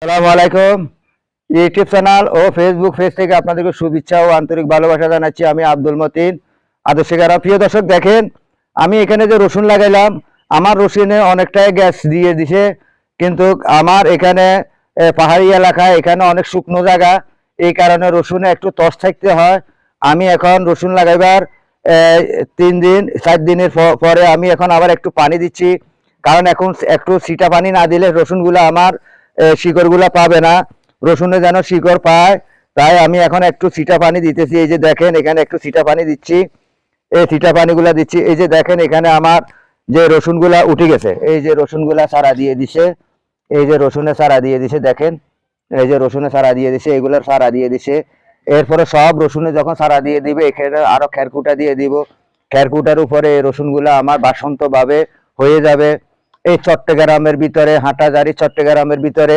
আসসালামু আলাইকুম। YouTube channel ও Facebook page থেকে আপনাদেরকে শুভেচ্ছা ও আন্তরিক ভালোবাসা জানাচ্ছি। আমি আব্দুল মতিন আদর্শিকারা। প্রিয় দর্শক, দেখেন আমি এখানে যে রসুন লাগাইলাম, আমার রসুনে অনেকটাই গ্যাস দিয়ে দিছে, কিন্তু আমার এখানে পাহাড়ি এলাকা, এখানে অনেক শুকনো জায়গা, এই কারণে রসুনে একটু তস থাকতে হয়। আমি এখন রসুন লাগাইবার 3 দিন 4 দিনের পরে আমি এখন আবার একটু পানি দিচ্ছি, কারণ এখন একটু ছিটা পানি না দিলে রসুনগুলো আমার শিকড়গুলা পাবে না। রসুনে যেন শিকড় পায়, তাই আমি এখন একটু ছিটা পানি দিতেছি। এই যে দেখেন এখানে একটু ছিটা পানি দিচ্ছি, এই ছিটা পানিগুলা দিচ্ছি। এই যে দেখেন এখানে আমার যে রসুনগুলা উঠে গেছে, এই যে রসুনগুলা চারা দিয়ে দিছে, এই যে রসুনে চারা দিয়ে দিছে, দেখেন এই যে রসুনে চারা দিয়ে দিছে, এগুলোর চারা দিয়ে দিছে। এরপরে সব রসুনে যখন চারা দিয়ে দিবে, এখানে আরো খেরকুটা দিয়ে দিব। খেরকুটার উপরে এই রসুনগুলা আমার বাসন্ত ভাবে হয়ে যাবে। এই চট্টগ্রামের ভিতরে, হাটাজারি চট্টগ্রামের ভিতরে